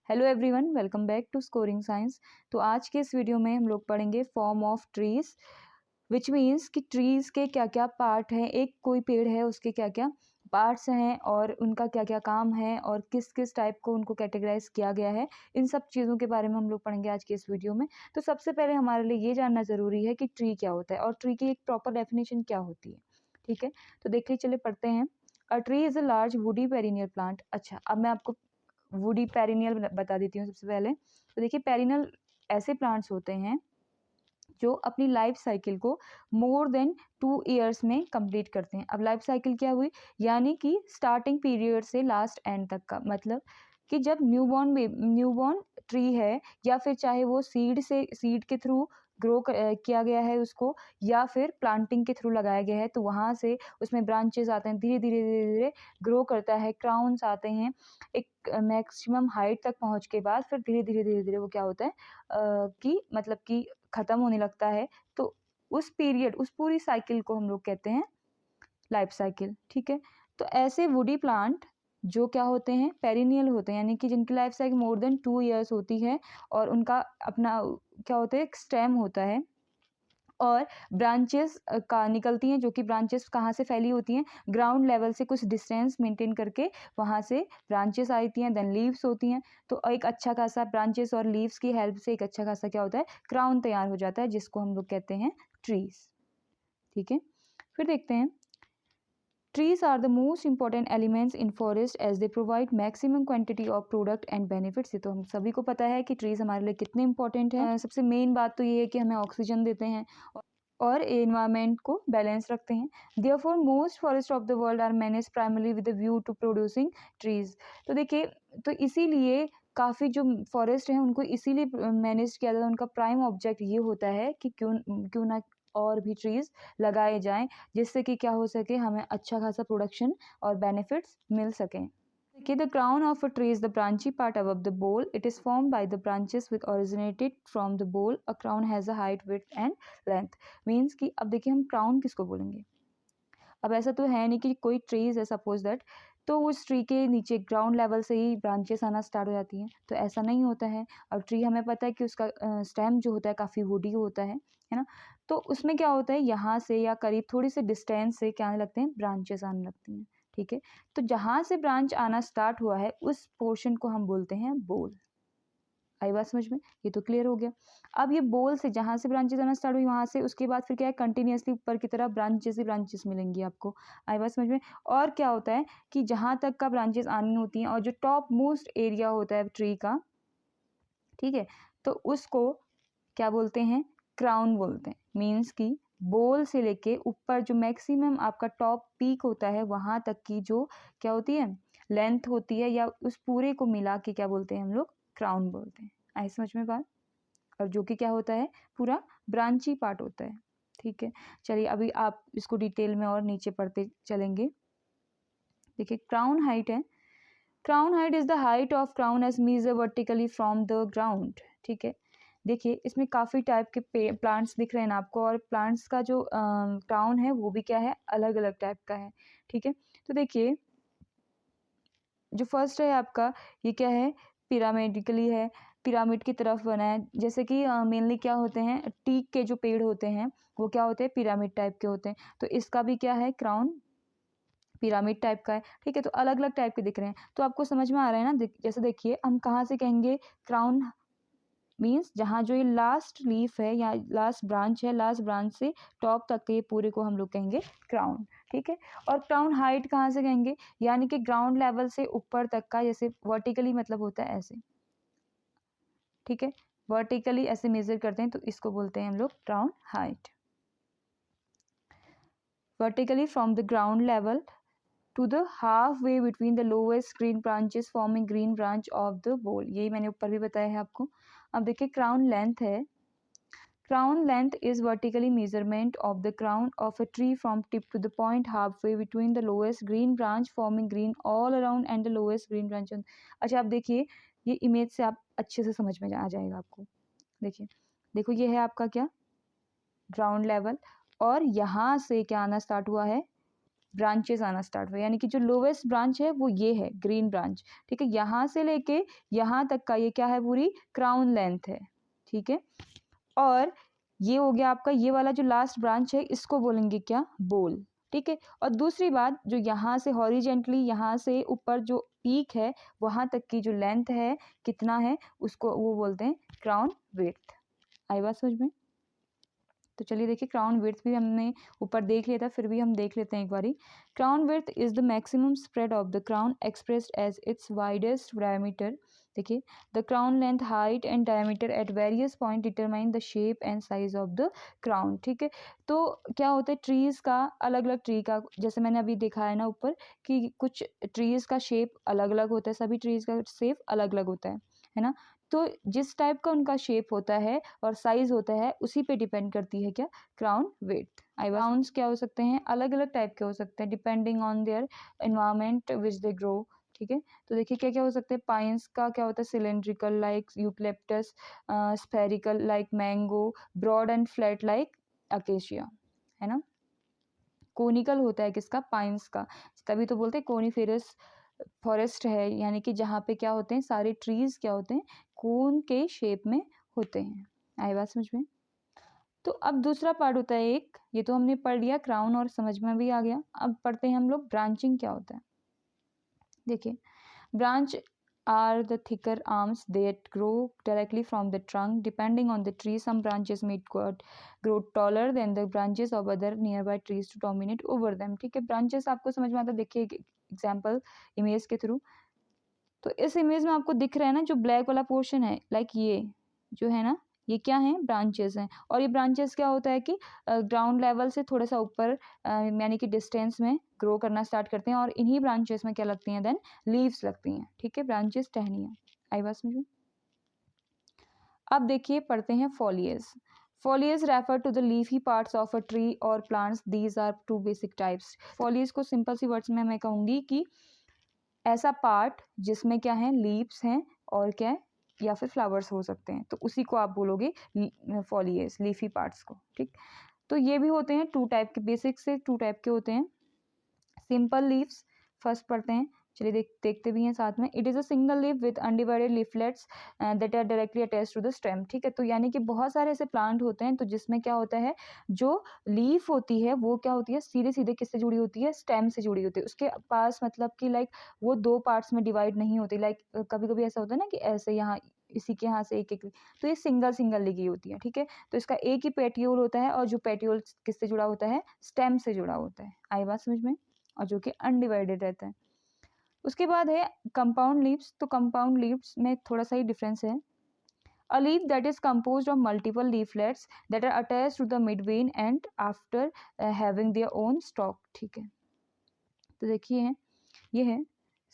Hello everyone, welcome back to scoring science. तो आज के इस वीडियो में हम लोग पढ़ेंगे form of trees, which means कि ट्रीज़ के क्या क्या पार्ट हैं। एक कोई पेड़ है उसके क्या क्या पार्ट्स हैं और उनका क्या क्या काम है और किस किस टाइप को उनको कैटेगराइज किया गया है, इन सब चीज़ों के बारे में हम लोग पढ़ेंगे आज के इस वीडियो में। तो सबसे पहले हमारे लिए ये जानना ज़रूरी है कि ट्री क्या होता है और ट्री की एक प्रॉपर डेफिनेशन क्या होती है। ठीक है, तो देखिए चलिए पढ़ते हैं। A tree is a large woody perennial plant. अच्छा, अब मैं आपको वुडी पेरिनियल बता देती हूँ सबसे पहले। तो देखिए पेरिनियल ऐसे प्लांट्स होते हैं जो अपनी लाइफ साइकिल को मोर देन 2 ईयर्स में कंप्लीट करते हैं। अब लाइफ साइकिल क्या हुई, यानी कि स्टार्टिंग पीरियड से लास्ट एंड तक का मतलब कि जब न्यूबॉर्न ट्री है या फिर चाहे वो सीड के थ्रू ग्रो किया गया है उसको या फिर प्लांटिंग के थ्रू लगाया गया है, तो वहाँ से उसमें ब्रांचेस आते हैं, धीरे धीरे धीरे धीरे ग्रो करता है, क्राउन्स आते हैं, एक मैक्सिमम हाइट तक पहुँच के बाद फिर धीरे धीरे वो क्या होता है कि मतलब कि ख़त्म होने लगता है। तो उस पीरियड, उस पूरी साइकिल को हम लोग कहते हैं लाइफ साइकिल। ठीक है, तो ऐसे वुडी प्लांट जो क्या होते हैं, पेरिनियल होते हैं, यानी कि जिनकी life cycle more than 2 years होती है और उनका अपना क्या होता है, एक स्टेम होता है और ब्रांचेस का निकलती हैं, जो कि ब्रांचेस कहाँ से फैली होती हैं, ग्राउंड लेवल से कुछ डिस्टेंस मेंटेन करके वहाँ से ब्रांचेस आती हैं, देन लीव्स होती हैं। तो एक अच्छा खासा ब्रांचेस और लीव्स की हेल्प से एक अच्छा खासा क्या होता है, क्राउन तैयार हो जाता है, जिसको हम लोग कहते हैं ट्रीज। ठीक है, फिर देखते हैं। Trees are the most important elements in forest as they provide maximum quantity of product and benefits। ये तो हम सभी को पता है कि ट्रीज हमारे लिए कितने इंपॉर्टेंट हैं। सबसे मेन बात तो ये है कि हमें ऑक्सीजन देते हैं और एनवायरनमेंट को बैलेंस रखते हैं। Therefore, most forests of the world are managed primarily with a view to producing trees। तो देखिए, तो इसीलिए काफ़ी जो फॉरेस्ट हैं उनको इसीलिए मैनेज किया जाता है, उनका प्राइम ऑब्जेक्ट ये होता है कि क्यों क्यों ना और भी ट्रीज़ लगाए जाएं, जिससे कि क्या हो सके, हमें अच्छा खासा प्रोडक्शन और बेनिफिट्स मिल सकें। Okay, the crown of a tree is the branchy part above the bole. It is formed by the branches which originated from the bole. A crown has a height, width and length. Means कि अब देखिए हम crown किसको बोलेंगे। अब ऐसा तो है नहीं कि कोई ट्रीज है सपोज दैट, तो उस ट्री के नीचे ग्राउंड लेवल से ही ब्रांचेस आना स्टार्ट हो जाती हैं, तो ऐसा नहीं होता है। अब ट्री हमें पता है कि उसका स्टेम जो होता है काफ़ी वुडी होता है ना। तो उसमें क्या होता है, यहाँ से या करीब थोड़ी सी डिस्टेंस से क्या आने लगते हैं, ब्रांचेस आने लगती हैं। ठीक है, तो जहाँ से ब्रांच आना स्टार्ट हुआ है उस पोर्शन को हम बोलते हैं बोल। आई बात समझ में, ये तो क्लियर हो गया। अब ये बोल से जहाँ से ब्रांचेस आना स्टार्ट हुई, वहाँ से उसके बाद फिर क्या है, कंटिन्यूसली ऊपर की तरफ ब्रांचेस ही ब्रांचेस मिलेंगी आपको। आई बात समझ में। और क्या होता है कि जहाँ तक का ब्रांचेस आनी होती हैं और जो टॉप मोस्ट एरिया होता है ट्री का, ठीक है, तो उसको क्या बोलते हैं, क्राउन बोलते हैं। मीन्स कि बोल से लेके ऊपर जो मैक्सिमम आपका टॉप पीक होता है वहाँ तक की जो क्या होती है, लेंथ होती है, या उस पूरे को मिला के क्या बोलते हैं हम लोग, क्राउन बोलते हैं। आई समझ में बात। और जो कि क्या होता है, पूरा ब्रांची पार्ट होता है। ठीक है, चलिए अभी आप इसको डिटेल में और नीचे पढ़ते चलेंगे। देखिए क्राउन हाइट है, crown height is the height of crown as measure vertically from the ground. ठीक है, देखिए इसमें काफ़ी टाइप के प्लांट्स दिख रहे हैं ना आपको, और प्लांट्स का जो क्राउन है वो भी क्या है, अलग अलग टाइप का है। ठीक है, तो देखिए जो फर्स्ट है आपका, ये क्या है, पिरामिडिकली है, पिरामिड की तरफ बना है। जैसे कि मेनली क्या होते हैं, टीक के जो पेड़ होते हैं वो क्या होते हैं, पिरामिड टाइप के होते हैं। तो इसका भी क्या है, क्राउन पिरामिड टाइप का है। ठीक है, तो अलग अलग टाइप के दिख रहे हैं, तो आपको समझ में आ रहा है ना। जैसे देखिए हम कहाँ से कहेंगे क्राउन, मीन्स जहाँ जो ये लास्ट लीफ है या लास्ट ब्रांच है, लास्ट ब्रांच से टॉप तक के पूरे को हम लोग कहेंगे क्राउन। ठीक है, और क्राउन हाइट कहाँ से कहेंगे, यानी कि ग्राउंड लेवल से ऊपर तक का, जैसे वर्टिकली मतलब होता है ऐसे। ठीक है, वर्टिकली ऐसे मेजर करते हैं तो इसको बोलते हैं हम लोग crown height. Vertically from the ground level to the half way between the lowest green branches forming green branch of the bole. यही मैंने ऊपर भी बताया है आपको। अब देखिए क्राउन लेंथ है, crown length is vertically measurement of the crown of a tree from tip to the point halfway between the lowest green branch forming green all around and the lowest green branch on। अच्छा आप देखिए, ये image से आप अच्छे से समझ में आ जाएगा आपको। देखिए, देखो ये है आपका क्या, ग्राउंड लेवल, और यहाँ से क्या आना स्टार्ट हुआ है, ब्रांचेस आना स्टार्ट हुए, यानी कि जो लोवेस्ट ब्रांच है वो ये है ग्रीन ब्रांच, ठीक है। यहाँ से लेके यहाँ तक का ये क्या है, पूरी क्राउन लेंथ है, ठीक है। और ये हो गया आपका ये वाला जो लास्ट ब्रांच है, इसको बोलेंगे क्या, बोल, ठीक है। और दूसरी बात, जो यहाँ से हॉरिजेंटली यहाँ से ऊपर जो पीक है वहाँ तक की जो लेंथ है कितना है, उसको वो बोलते हैं क्राउन विड्थ। आई बात समझ में? तो चलिए देखिए, क्राउन विड्थ भी हमने ऊपर देख लिया था, फिर भी हम देख लेते हैं एक बारी। Crown width is the maximum spread of the crown expressed as its widest diameter. देखिए, the crown length, height and diameter at various point determine the shape and size of the crown, ठीक है। तो क्या होता है, trees का अलग अलग ट्री का, जैसे मैंने अभी दिखाया ना ऊपर कि कुछ ट्रीज का शेप अलग अलग होता है, सभी ट्रीज का शेप अलग अलग होता है ना। तो जिस टाइप का उनका शेप होता है और साइज होता है उसी पे डिपेंड करती है क्या, क्राउन विड्थ। क्राउन्स क्या हो सकते हैं, अलग अलग टाइप के हो सकते हैं depending on their environment which they grow, ठीक है। तो देखिए क्या क्या हो सकते हैं, पाइन्स का क्या होता है, cylindrical like eucalyptus, spherical like mango, broad and flat like acacia, है ना। कोनिकल होता है किसका, पाइन्स का, तभी तो बोलते हैं कोनिफेरस फॉरेस्ट है, यानी कि जहाँ पे क्या होते हैं, सारे ट्रीज क्या होते हैं, कोन के शेप में होते हैं। आई बात समझ में? तो अब दूसरा पार्ट होता है एक, ये तो हमने पढ़ लिया क्राउन और समझ में भी आ गया। अब पढ़ते हैं हम लोग ब्रांचिंग क्या होता है। देखिए, branch are the thicker arms that grow directly from the trunk. Depending on the tree, some branches may grow taller than the branches of other nearby trees to dominate over them, ठीक है। branches आपको समझ में आता है, देखिए example image के through. तो इस इमेज में आपको दिख रहा है ना, जो ब्लैक वाला पोर्शन है, लाइक ये जो है ना, ये क्या है, ब्रांचेस हैं। और ये ब्रांचेस क्या होता है कि ग्राउंड लेवल से थोड़ा सा ऊपर यानी कि डिस्टेंस में ग्रो करना स्टार्ट करते हैं, और इन्हीं ब्रांचेस में क्या लगती हैं, देन लीव्स लगती हैं, ठीक है। ब्रांचेस टहनियाँ, आई बात समझ में? अब देखिए पढ़ते हैं foliage. Foliage refer to the leafy parts of a tree or plants. These are two basic types. Foliage को सिंपल सी वर्ड्स में मैं कहूँगी कि ऐसा पार्ट जिसमें क्या है, लीव्स हैं और क्या है, या फिर फ्लावर्स हो सकते हैं, तो उसी को आप बोलोगे फॉलिएज, लीफी पार्ट्स को, ठीक। तो ये भी होते हैं टू टाइप के, बेसिक से टू टाइप के होते हैं। सिंपल लीव्स फर्स्ट पढ़ते हैं, चलिए देखते भी हैं साथ में। It is a single leaf with undivided leaflets that are directly attached to the stem, ठीक है। तो यानी कि बहुत सारे ऐसे प्लांट होते हैं तो जिसमें क्या होता है, जो लीफ होती है वो क्या होती है, सीधे सीधे किससे जुड़ी होती है, स्टेम से जुड़ी होती है। उसके पास मतलब कि लाइक वो दो पार्ट्स में डिवाइड नहीं होती, लाइक कभी कभी ऐसा होता है ना कि ऐसे यहाँ इसी के यहाँ से एक एक, तो ये सिंगल सिंगल लगी होती है, ठीक है। तो इसका एक ही पेटियोल होता है, और जो पेटियोल किससे जुड़ा होता है, स्टेम से जुड़ा होता है। आई बात समझ में? और जो कि अनडिवाइडेड रहता है। उसके बाद है कंपाउंड लीव्स। तो कंपाउंड लीव्स में थोड़ा सा ही डिफरेंस है। A leaf that is composed of multiple leaflets that are attached to the midvein and after having their own stalk, ठीक है। तो देखिए ये है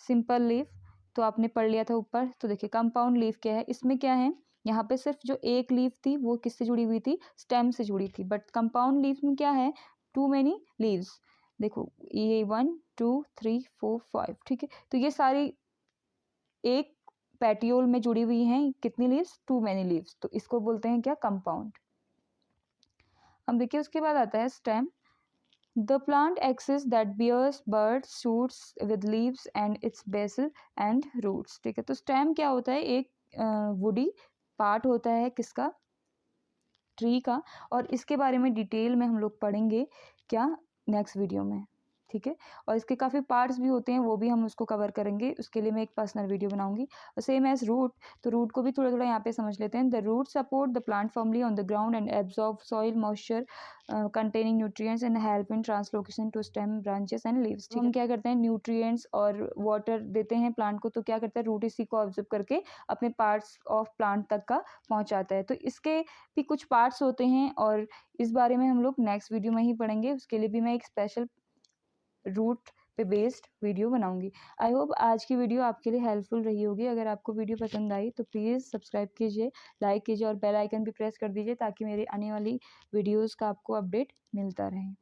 सिंपल लीफ, तो आपने पढ़ लिया था ऊपर। तो देखिए कंपाउंड लीफ क्या है, इसमें क्या है, यहाँ पे सिर्फ जो एक लीफ थी वो किससे जुड़ी हुई थी, स्टेम से जुड़ी थी। बट कंपाउंड लीफ में क्या है, टू मेनी लीव्स, देखो ये 1 2 3 4 5, ठीक है। तो ये सारी एक पेटियोल में जुड़ी हुई हैं, कितनी लीव्स, टू मेनी लीव्स, तो इसको बोलते हैं क्या, कंपाउंड। अब देखिए उसके बाद आता है stem. The plant axis that bears buds, shoots with leaves and its basil and roots, ठीक है। तो स्टेम क्या होता है, एक वुडी पार्ट होता है किसका, ट्री का। और इसके बारे में डिटेल में हम लोग पढ़ेंगे क्या, नेक्स्ट वीडियो में, ठीक है। और इसके काफ़ी पार्ट्स भी होते हैं, वो भी हम उसको कवर करेंगे, उसके लिए मैं एक पर्सनल वीडियो बनाऊंगी। सेम एज रूट, तो रूट को भी थोड़ा थोड़ा यहाँ पे समझ लेते हैं। The root support the plant firmly on the ground and absorb soil moisture containing nutrients and help in translocation to stem branches and leaves, ठीक है। हम क्या करते हैं, न्यूट्रिएंट्स और वाटर देते हैं प्लांट को, तो क्या करता है, रूट इसी को ऑब्जर्व करके अपने पार्ट्स ऑफ प्लांट तक का पहुँचाता है। तो इसके भी कुछ पार्ट्स होते हैं, और इस बारे में हम लोग नेक्स्ट वीडियो में ही पढ़ेंगे। उसके लिए भी मैं एक स्पेशल रूट पे बेस्ड वीडियो बनाऊंगी। आई होप आज की वीडियो आपके लिए हेल्पफुल रही होगी। अगर आपको वीडियो पसंद आई तो प्लीज़ सब्सक्राइब कीजिए, लाइक कीजिए और बेल आइकन भी प्रेस कर दीजिए, ताकि मेरी आने वाली वीडियोस का आपको अपडेट मिलता रहे।